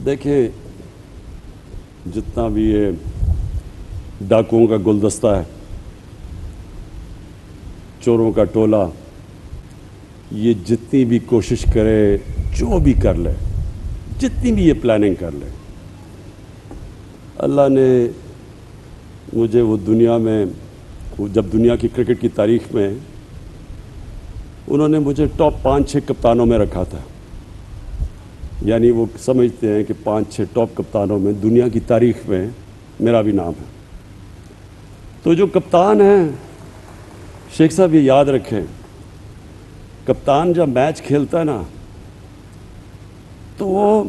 دیکھیں جتنا بھی یہ ڈاکوؤں کا گلدستہ ہے، چوروں کا ٹولہ، یہ جتنی بھی کوشش کرے، جو بھی کر لے، جتنی بھی یہ پلاننگ کر لے، اللہ نے مجھے وہ دنیا میں، جب دنیا کی کرکٹ کی تاریخ میں انہوں نے مجھے ٹاپ 5-6 کپتانوں میں رکھا تھا. یعنی وہ سمجھتے ہیں کہ 5-6 ٹاپ کپتانوں میں دنیا کی تاریخ میں میرا بھی نام ہے. تو جو کپتان ہیں شیخ صاحب، یہ یاد رکھیں، کپتان جب میچ کھیلتا ہے نا تو وہ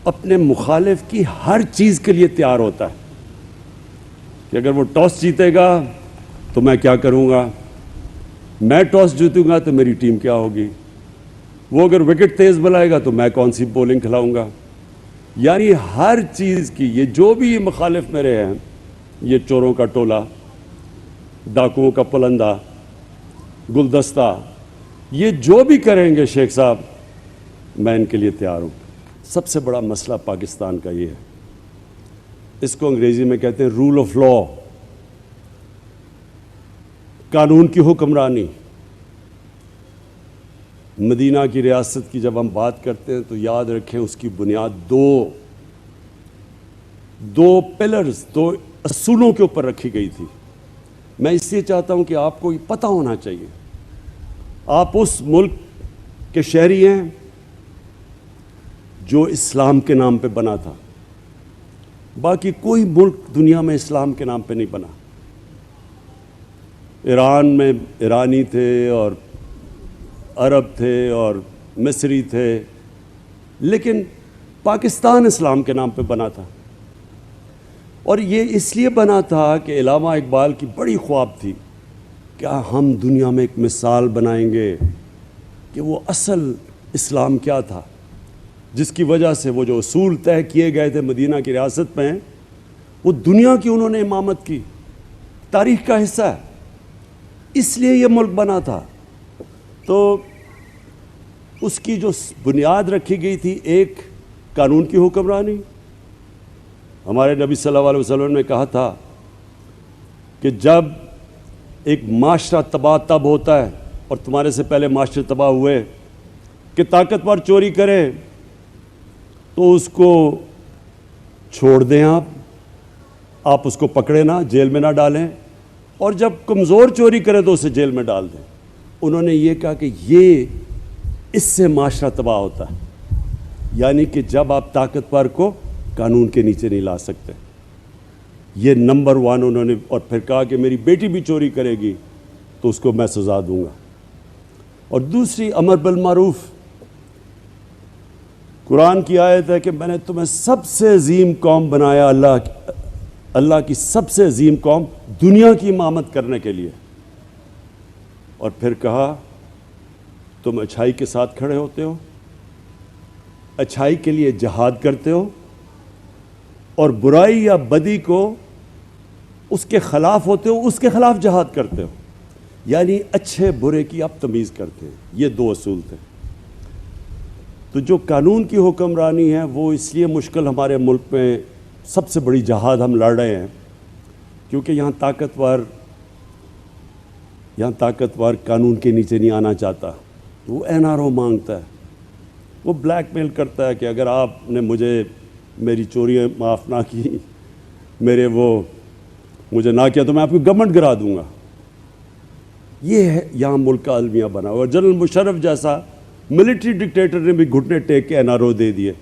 اپنے مخالف کی ہر چیز کے لیے تیار ہوتا ہے کہ اگر وہ ٹاس جیتے گا تو میں کیا کروں گا، میں ٹاس جیتوں گا تو میری ٹیم کیا ہوگی، وہ اگر وکٹ تیز بلائے گا تو میں کون سی بولنگ کھلاؤں گا. یعنی ہر چیز کی، یہ جو بھی یہ مخالف میرے ہیں، یہ چوروں کا ٹولہ، ڈاکوؤں کا پلندہ، گلدستہ، یہ جو بھی کریں گے شیخ صاحب میں ان کے لیے تیار ہوں. سب سے بڑا مسئلہ پاکستان کا یہ ہے، اس کو انگریزی میں کہتے ہیں رول آف لا، قانون کی حکمرانی. مدینہ کی ریاست کی جب ہم بات کرتے ہیں تو یاد رکھیں اس کی بنیاد دو پلرز، 2 اصولوں کے اوپر رکھی گئی تھی. میں اس لیے چاہتا ہوں کہ آپ کو یہ پتہ ہونا چاہیے، آپ اس ملک کے شہری ہیں جو اسلام کے نام پہ بنا تھا. باقی کوئی ملک دنیا میں اسلام کے نام پہ نہیں بنا. ایران میں ایرانی تھے اور عرب تھے اور مصری تھے، لیکن پاکستان اسلام کے نام پہ بنا تھا. اور یہ اس لیے بنا تھا کہ علامہ اقبال کی بڑی خواب تھی کہ ہم دنیا میں ایک مثال بنائیں گے کہ وہ اصل اسلام کیا تھا، جس کی وجہ سے وہ جو اصول طے کیے گئے تھے مدینہ کی ریاست میں، وہ دنیا کی انہوں نے امامت کی، تاریخ کا حصہ ہے. اس لیے یہ ملک بنا تھا. تو اس کی جو بنیاد رکھی گئی تھی، ایک قانون کی حکمرانی. ہمارے نبی صلی اللہ علیہ وسلم نے کہا تھا کہ جب ایک معاشرہ تباہ تب ہوتا ہے، اور تمہارے سے پہلے معاشرے تباہ ہوئے، کہ طاقتور چوری کرے تو اس کو چھوڑ دیں، آپ اس کو پکڑے نہ، جیل میں نہ ڈالیں، اور جب کمزور چوری کرے تو اسے جیل میں ڈال دیں. انہوں نے یہ کہا کہ یہ اس سے معاشرہ تباہ ہوتا ہے. یعنی کہ جب آپ طاقتور کو قانون کے نیچے نہیں لا سکتے. یہ نمبر 1 انہوں نے. اور پھر کہا کہ میری بیٹی بھی چوری کرے گی تو اس کو میں سزا دوں گا. اور دوسری امر بالمعروف. قرآن کی آیت ہے کہ میں نے تمہیں سب سے عظیم قوم بنایا، اللہ کی سب سے عظیم قوم دنیا کی امامت کرنے کے لیے. اور پھر کہا تم اچھائی کے ساتھ کھڑے ہوتے ہو، اچھائی کے لیے جہاد کرتے ہو، اور برائی یا بدی کو اس کے خلاف ہوتے ہو، اس کے خلاف جہاد کرتے ہو. یعنی اچھے برے کی آپ تمیز کرتے ہیں. یہ 2 اصول تھے. تو جو قانون کی حکمرانی ہے وہ اس لیے مشکل ہمارے ملک میں، سب سے بڑی جہاد ہم لڑ رہے ہیں کیونکہ یہاں طاقتور قانون کے نیچے نہیں آنا چاہتا. وہ NRO مانگتا ہے، وہ بلیک میل کرتا ہے کہ اگر آپ نے میری چوریاں معاف نہ کی، مجھے نہ کیا تو میں آپ کو گورنمنٹ گرا دوں گا. یہ ہے یہاں ملک کا المیہ بنا. اور جنرل مشرف جیسا ملٹری ڈکٹیٹر نے بھی گھٹنے ٹیک کے NRO دے دیے.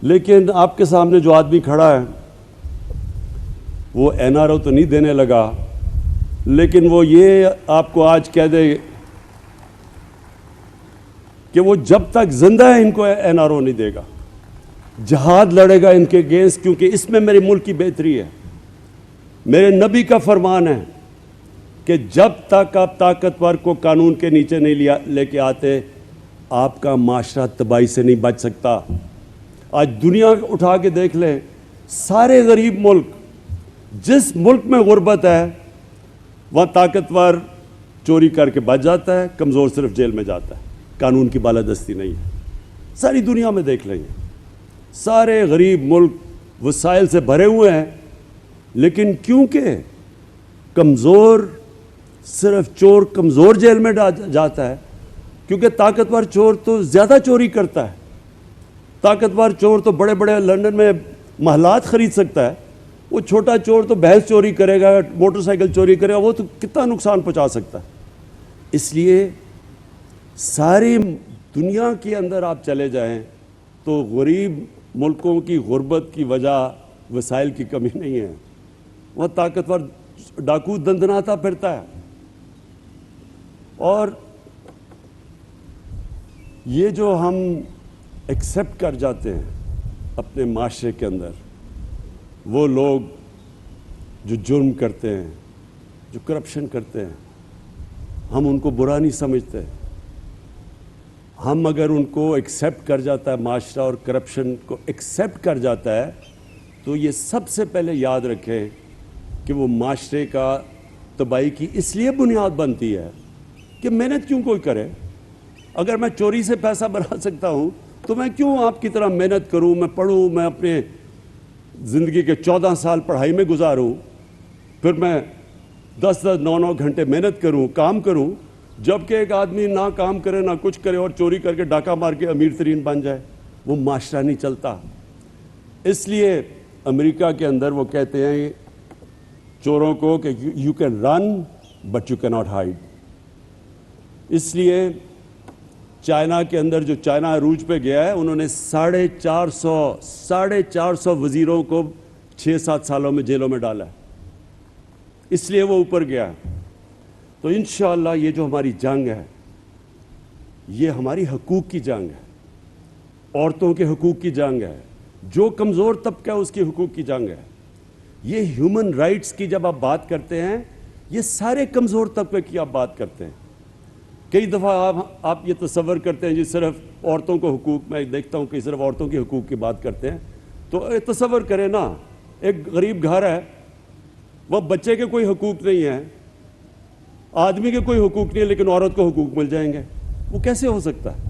لیکن آپ کے سامنے جو آدمی کھڑا ہے وہ NRO تو نہیں دینے لگا، لیکن وہ یہ آپ کو آج کہہ دے کہ وہ جب تک زندہ ہے ان کو NRO نہیں دے گا. جہاد لڑے گا ان کے اگینسٹ، کیونکہ اس میں میرے ملک کی بہتری ہے. میرے نبی کا فرمان ہے کہ جب تک آپ طاقتور کو قانون کے نیچے نہیں لے کے آتے، آپ کا معاشرہ تباہی سے نہیں بچ سکتا. آج دنیا اٹھا کے دیکھ لیں، سارے غریب ملک، جس ملک میں غربت ہے وہاں طاقتور چوری کر کے بچ جاتا ہے، کمزور صرف جیل میں جاتا ہے. قانون کی بالادستی نہیں ہے. ساری دنیا میں دیکھ لیں، سارے غریب ملک وسائل سے بھرے ہوئے ہیں، لیکن کیونکہ کمزور، صرف چور کمزور جیل میں جاتا ہے، کیونکہ طاقتور چور تو زیادہ چوری کرتا ہے، طاقتور چور تو بڑے بڑے لندن میں محلات خرید سکتا ہے، وہ چھوٹا چور تو بھینس چوری کرے گا، موٹر سائیکل چوری کرے گا، وہ تو کتنا نقصان پہنچا سکتا ہے۔ اس لیے ساری دنیا کے اندر آپ چلے جائیں تو غریب ملکوں کی غربت کی وجہ وسائل کی کمی نہیں ہے، وہ طاقتور ڈاکو دندناتا پھرتا ہے۔ اور یہ جو ہم ایکسیپٹ کر جاتے ہیں اپنے معاشرے کے اندر، وہ لوگ جو جرم کرتے ہیں، جو کرپشن کرتے ہیں، ہم ان کو برا نہیں سمجھتے۔ ہم اگر ان کو ایکسیپٹ کر جاتا ہے، معاشرہ اور کرپشن کو ایکسیپٹ کر جاتا ہے، تو یہ سب سے پہلے یاد رکھیں کہ وہ معاشرے کا تباہی کی اس لیے بنیاد بنتی ہے کہ محنت کیوں کوئی کرے۔ اگر میں چوری سے پیسہ بنا سکتا ہوں تو میں کیوں آپ کی طرح محنت کروں، میں پڑھوں، میں اپنے زندگی کے 14 سال پڑھائی میں گزاروں، پھر میں 10-10 9-9 گھنٹے محنت کروں، کام کروں، جبکہ ایک آدمی نہ کام کرے نہ کچھ کرے اور چوری کر کے ڈاکہ مار کے امیر ترین بن جائے، وہ معاشرہ نہیں چلتا۔ اس لیے امریکہ کے اندر وہ کہتے ہیں چوروں کو کہ you can run but you کی ناٹ ہائیڈ۔ اس لیے چائنا کے اندر، جو چائنا عروج پہ گیا ہے، انہوں نے 450 وزیروں کو 6-7 سالوں میں جیلوں میں ڈالا ہے، اس لیے وہ اوپر گیا ہے۔ تو انشاءاللہ یہ جو ہماری جنگ ہے، یہ ہماری حقوق کی جنگ ہے، عورتوں کے حقوق کی جنگ ہے، جو کمزور طبقہ ہے اس کے حقوق کی جنگ ہے۔ یہ ہیومن رائٹس کی جب آپ بات کرتے ہیں، یہ سارے کمزور طبقے کی آپ بات کرتے ہیں۔ کئی دفعہ آپ یہ تصور کرتے ہیں جی صرف عورتوں کو حقوق، میں دیکھتا ہوں کہ صرف عورتوں کے حقوق کی بات کرتے ہیں، تو تصور کریں نا، ایک غریب گھر ہے، وہ بچے کے کوئی حقوق نہیں ہیں، آدمی کے کوئی حقوق نہیں ہے، لیکن عورت کو حقوق مل جائیں گے، وہ کیسے ہو سکتا ہے؟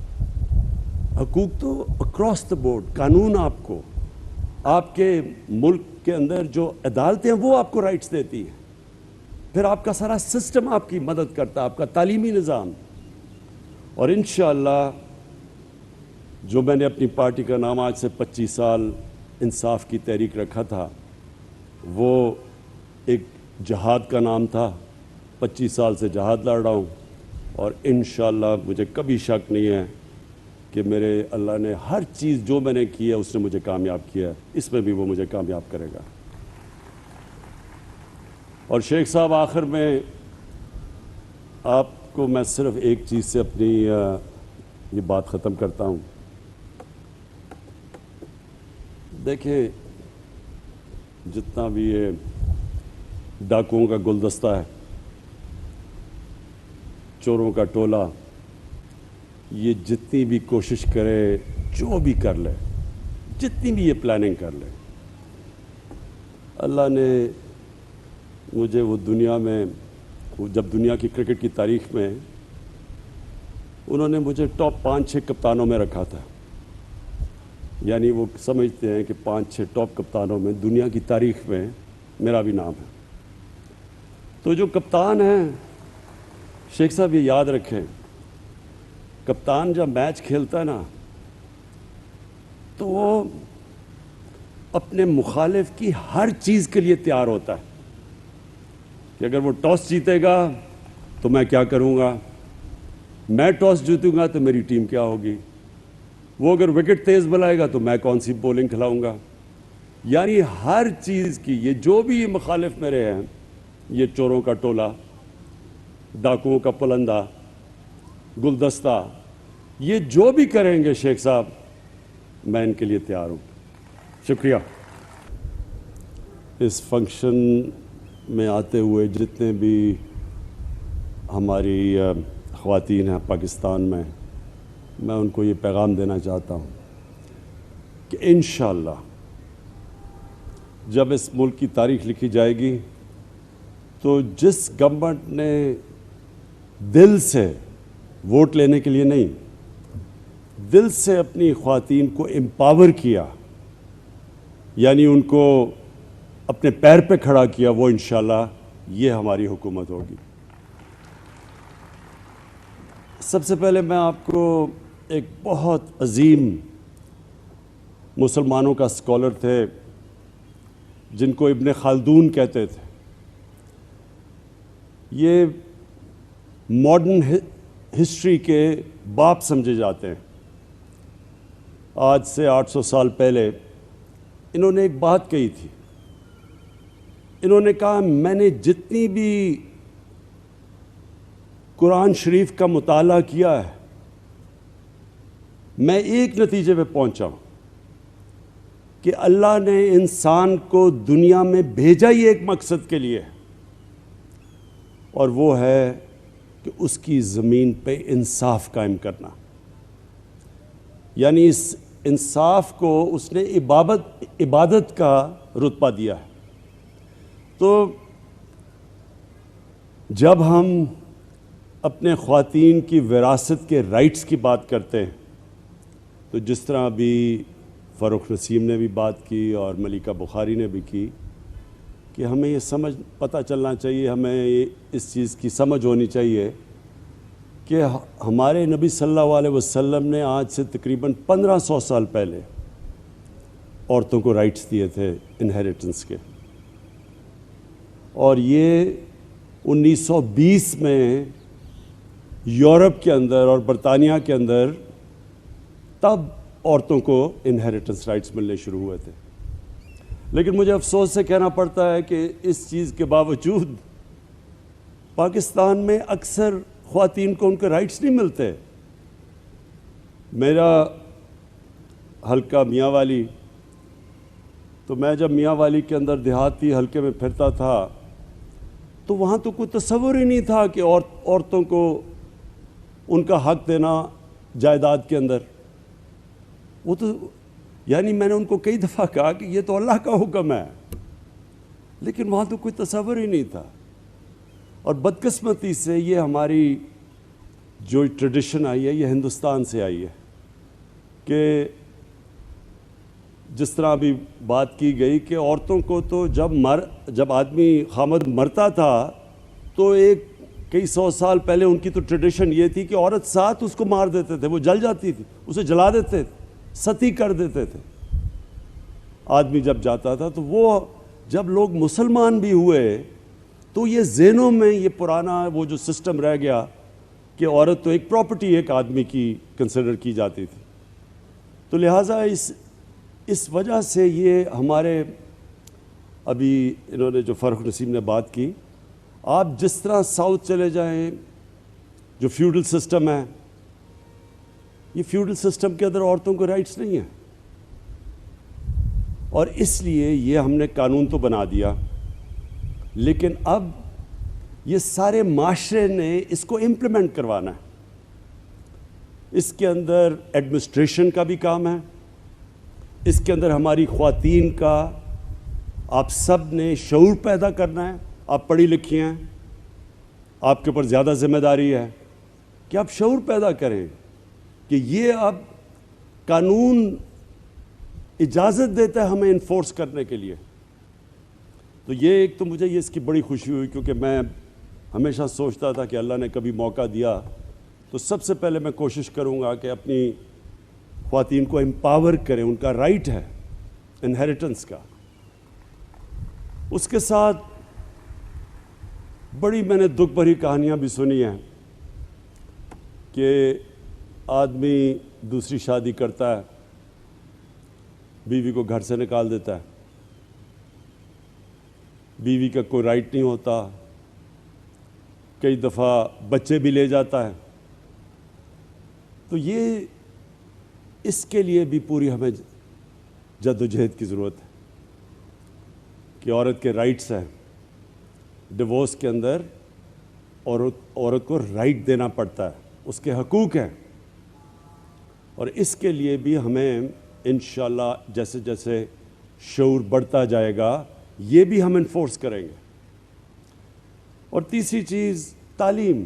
حقوق تو اکراس دا بورڈ، قانون آپ کو، آپ کے ملک کے اندر جو عدالتیں ہیں وہ آپ کو رائٹس دیتی ہیں، پھر آپ کا سارا سسٹم آپ کی مدد کرتا ہے، آپ کا تعلیمی نظام۔ اور انشاءاللہ جو میں نے اپنی پارٹی کا نام آج سے 25 سال انصاف کی تحریک رکھا تھا، وہ ایک جہاد کا نام تھا۔ 25 سال سے جہاد لڑ رہا ہوں، اور انشاءاللہ مجھے کبھی شک نہیں ہے کہ میرے اللہ نے ہر چیز جو میں نے کی ہے اس نے مجھے کامیاب کیا ہے، اس میں بھی وہ مجھے کامیاب کرے گا۔ اور شیخ صاحب، آخر میں آپ کو میں صرف ایک چیز سے اپنی یہ بات ختم کرتا ہوں۔ دیکھیں، جتنا بھی یہ ڈاکوؤں کا گلدستہ ہے، چوروں کا ٹولہ، یہ جتنی بھی کوشش کرے، جو بھی کر لے، جتنی بھی یہ پلاننگ کر لے، اللہ نے مجھے وہ دنیا میں، جب دنیا کی کرکٹ کی تاریخ میں انہوں نے مجھے ٹاپ 5-6 کپتانوں میں رکھا تھا، یعنی وہ سمجھتے ہیں کہ 5-6 ٹاپ کپتانوں میں دنیا کی تاریخ میں میرا بھی نام ہے۔ تو جو کپتان ہیں، شیخ صاحب یہ یاد رکھیں، کپتان جب میچ کھیلتا ہے نا، تو وہ اپنے مخالف کی ہر چیز کے لیے تیار ہوتا ہے کہ اگر وہ ٹاس جیتے گا تو میں کیا کروں گا، میں ٹاس جیتوں گا تو میری ٹیم کیا ہوگی، وہ اگر وکٹ تیز بلائے گا تو میں کون سی بولنگ کھلاؤں گا، یعنی ہر چیز کی، یہ جو بھی مخالف میرے ہیں، یہ چوروں کا ٹولہ، ڈاکوؤں کا پلندہ، گلدستہ، یہ جو بھی کریں گے شیخ صاحب، میں ان کے لیے تیار ہوں۔ شکریہ۔ اس فنکشن میں آتے ہوئے جتنے بھی ہماری خواتین ہیں پاکستان میں ان کو یہ پیغام دینا چاہتا ہوں کہ انشاءاللہ جب اس ملک کی تاریخ لکھی جائے گی تو جس گورنمنٹ نے دل سے ووٹ لینے کے لیے نہیں، دل سے اپنی خواتین کو امپاور کیا، یعنی ان کو اپنے پیر پہ کھڑا کیا، وہ انشاءاللہ یہ ہماری حکومت ہوگی۔ سب سے پہلے میں آپ کو ایک بہت عظیم مسلمانوں کا اسکالر تھے جن کو ابن خلدون کہتے تھے، یہ ماڈرن ہسٹری کے باپ سمجھے جاتے ہیں۔ آج سے 800 سال پہلے انہوں نے ایک بات کہی تھی۔ انہوں نے کہا، میں نے جتنی بھی قرآن شریف کا مطالعہ کیا ہے، میں ایک نتیجے پہ پہنچا ہوں کہ اللہ نے انسان کو دنیا میں بھیجا ہی ایک مقصد کے لیے، اور وہ ہے کہ اس کی زمین پہ انصاف قائم کرنا۔ یعنی اس انصاف کو اس نے عبادت کا رتبہ دیا ہے۔ تو جب ہم اپنے خواتین کی وراثت کے رائٹس کی بات کرتے ہیں، تو جس طرح ابھی فروخ نسیم نے بھی بات کی اور ملیکہ بخاری نے بھی کی، کہ ہمیں یہ پتہ چلنا چاہیے، ہمیں اس چیز کی سمجھ ہونی چاہیے کہ ہمارے نبی صلی اللہ علیہ وسلم نے آج سے تقریباً 1500 سال پہلے عورتوں کو رائٹس دیے تھے انہیریٹنس کے، اور یہ 1920 میں یورپ کے اندر اور برطانیہ کے اندر تب عورتوں کو انہیریٹنس رائٹس ملنے شروع ہوئے تھے۔ لیکن مجھے افسوس سے کہنا پڑتا ہے کہ اس چیز کے باوجود پاکستان میں اکثر خواتین کو ان کے رائٹس نہیں ملتے۔ میرا حلقہ میاں والی، تو میں جب میاں والی کے اندر دیہاتی حلقے میں پھرتا تھا تو وہاں تو کوئی تصور ہی نہیں تھا کہ عورتوں کو ان کا حق دینا جائیداد کے اندر۔ وہ تو یعنی میں نے ان کو کئی دفعہ کہا کہ یہ تو اللہ کا حکم ہے، لیکن وہاں تو کوئی تصور ہی نہیں تھا۔ اور بدقسمتی سے یہ ہماری جو ٹریڈیشن آئی ہے، یہ ہندوستان سے آئی ہے، کہ جس طرح ابھی بات کی گئی کہ عورتوں کو تو جب آدمی خامد مرتا تھا تو کئی 100 سال پہلے ان کی تو ٹریڈیشن یہ تھی کہ عورت ساتھ اس کو مار دیتے تھے، وہ جل جاتی تھی، اسے جلا دیتے تھے، ستی کر دیتے تھے۔ آدمی جب جاتا تھا تو وہ جب لوگ مسلمان بھی ہوئے تو یہ ذہنوں میں یہ پرانا وہ جو سسٹم رہ گیا کہ عورت تو ایک پراپرٹی ایک آدمی کی کنسیڈر کی جاتی تھی۔ تو لہٰذا اس وجہ سے یہ ہمارے ابھی انہوں نے جو فروخ نسیم نے بات کی، آپ جس طرح ساؤتھ چلے جائیں، جو فیوڈل سسٹم ہے، یہ فیوڈل سسٹم کے اندر عورتوں کو رائٹس نہیں ہیں، اور اس لیے یہ ہم نے قانون تو بنا دیا، لیکن اب یہ سارے معاشرے نے اس کو امپلیمنٹ کروانا ہے۔ اس کے اندر ایڈمنسٹریشن کا بھی کام ہے، اس کے اندر ہماری خواتین کا آپ سب نے شعور پیدا کرنا ہے۔ آپ پڑھی لکھی ہیں، آپ کے اوپر زیادہ ذمہ داری ہے کہ آپ شعور پیدا کریں کہ یہ اب قانون اجازت دیتا ہے ہمیں انفورس کرنے کے لیے۔ تو یہ ایک تو مجھے اس کی بڑی خوشی ہوئی، کیونکہ میں ہمیشہ سوچتا تھا کہ اللہ نے کبھی موقع دیا تو سب سے پہلے میں کوشش کروں گا کہ اپنی خواتین کو امپاور کریں، ان کا رائٹ ہے انہیریٹنس کا۔ اس کے ساتھ بڑی میں نے دکھ بھری کہانیاں بھی سنی ہیں کہ آدمی دوسری شادی کرتا ہے، بیوی کو گھر سے نکال دیتا ہے، بیوی کا کوئی رائٹ نہیں ہوتا، کئی دفعہ بچے بھی لے جاتا ہے۔ تو یہ اس کے لیے بھی پوری ہمیں جدوجہد کی ضرورت ہے کہ عورت کے رائٹس ہیں۔ ڈیورس کے اندر عورت کو رائٹ دینا پڑتا ہے، اس کے حقوق ہیں، اور اس کے لیے بھی ہمیں انشاءاللہ جیسے جیسے شعور بڑھتا جائے گا یہ بھی ہم انفورس کریں گے۔ اور تیسری چیز تعلیم۔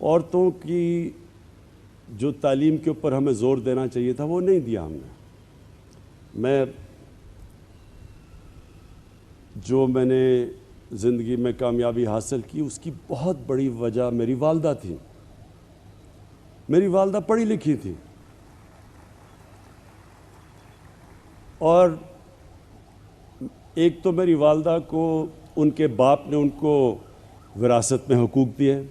عورتوں کی جو تعلیم کے اوپر ہمیں زور دینا چاہیے تھا وہ نہیں دیا ہم نے. میں نے زندگی میں کامیابی حاصل کی اس کی بہت بڑی وجہ میری والدہ تھی. میری والدہ پڑھی لکھی تھی اور ایک تو میری والدہ کو ان کے باپ نے ان کو وراثت میں حقوق دیے,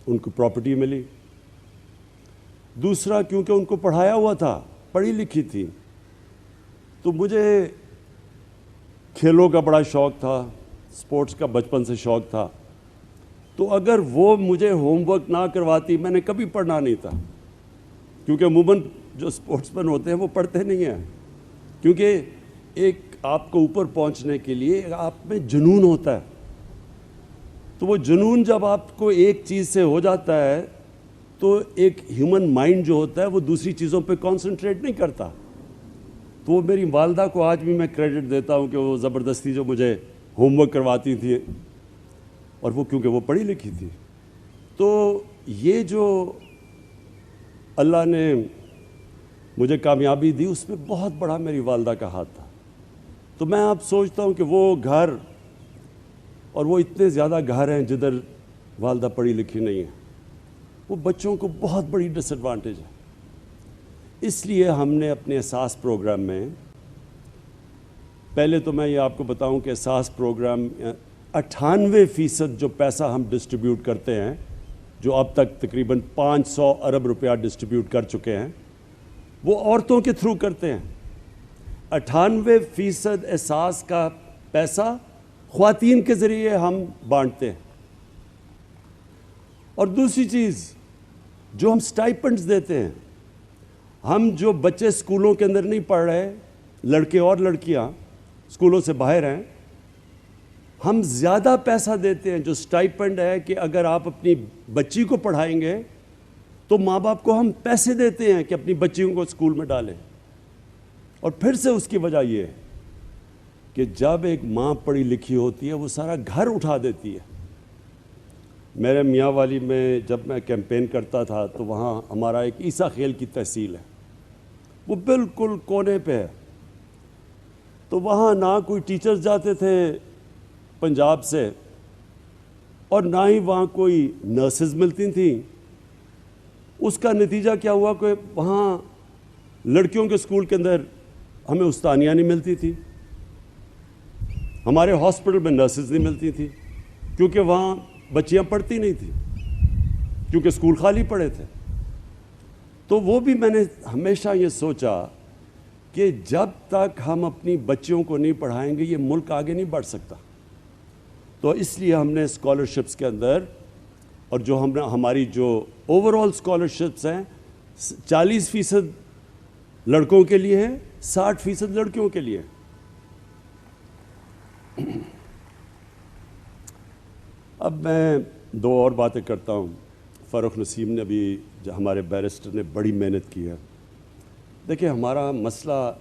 ان کو پراپرٹی ملی. دوسرا کیونکہ ان کو پڑھایا ہوا تھا, پڑھی لکھی تھی, تو مجھے کھیلوں کا بڑا شوق تھا, سپورٹس کا بچپن سے شوق تھا. تو اگر وہ مجھے ہوم ورک نہ کرواتی میں نے کبھی پڑھنا نہیں تھا, کیونکہ عموماً جو سپورٹس مین ہوتے ہیں وہ پڑھتے نہیں ہیں, کیونکہ ایک آپ کو اوپر پہنچنے کے لیے آپ میں جنون ہوتا ہے. تو وہ جنون جب آپ کو ایک چیز سے ہو جاتا ہے تو ایک ہیومن مائنڈ جو ہوتا ہے وہ دوسری چیزوں پہ کانسنٹریٹ نہیں کرتا. تو وہ میری والدہ کو آج بھی میں کریڈٹ دیتا ہوں کہ وہ زبردستی جو مجھے ہوم ورک کرواتی تھی, اور وہ کیونکہ وہ پڑھی لکھی تھی. تو یہ جو اللہ نے مجھے کامیابی دی اس میں بہت بڑا میری والدہ کا ہاتھ تھا. تو میں اب سوچتا ہوں کہ وہ گھر, اور وہ اتنے زیادہ گھر ہیں جدھر والدہ پڑھی لکھی نہیں ہے, وہ بچوں کو بہت بڑی ڈس ایڈوانٹیج ہے. اس لیے ہم نے اپنے احساس پروگرام میں, پہلے تو میں یہ آپ کو بتاؤں کہ احساس پروگرام 98% جو پیسہ ہم ڈسٹریبیوٹ کرتے ہیں, جو اب تک تقریباً 500 ارب روپیہ ڈسٹریبیوٹ کر چکے ہیں, وہ عورتوں کے تھرو کرتے ہیں. 98% احساس کا پیسہ خواتین کے ذریعے ہم بانٹتے ہیں. اور دوسری چیز, جو ہم سٹائپنڈز دیتے ہیں, ہم جو بچے اسکولوں کے اندر نہیں پڑھ رہے, لڑکے اور لڑکیاں اسکولوں سے باہر ہیں, ہم زیادہ پیسہ دیتے ہیں جو سٹائپنڈ ہے کہ اگر آپ اپنی بچی کو پڑھائیں گے تو ماں باپ کو ہم پیسے دیتے ہیں کہ اپنی بچیوں کو اسکول میں ڈالیں. اور پھر سے اس کی وجہ یہ ہے کہ جب ایک ماں پڑھی لکھی ہوتی ہے وہ سارا گھر اٹھا دیتی ہے. میرے میاں والی میں جب میں کیمپین کرتا تھا تو وہاں ہمارا ایک عیسیٰ خیل کی تحصیل ہے, وہ بالکل کونے پہ ہے. تو وہاں نہ کوئی ٹیچرز جاتے تھے پنجاب سے, اور نہ ہی وہاں کوئی نرسز ملتی تھیں. اس کا نتیجہ کیا ہوا کہ وہاں لڑکیوں کے اسکول کے اندر ہمیں استانیہ نہیں ملتی تھی, ہمارے ہاسپٹل میں نرسز نہیں ملتی تھی, کیونکہ وہاں بچیاں پڑھتی نہیں تھیں, کیونکہ اسکول خالی پڑے تھے. تو وہ بھی میں نے ہمیشہ یہ سوچا کہ جب تک ہم اپنی بچیوں کو نہیں پڑھائیں گے یہ ملک آگے نہیں بڑھ سکتا. تو اس لیے ہم نے اسکالرشپس کے اندر, اور جو ہماری جو اوور آل اسکالرشپس ہیں 40% لڑکوں کے لیے ہے, 60% لڑکیوں کے لیے. اب میں دو اور باتیں کرتا ہوں. فاروق نسیم نے بھی, جو ہمارے بیرسٹر نے بڑی محنت کی ہے. دیکھیں ہمارا مسئلہ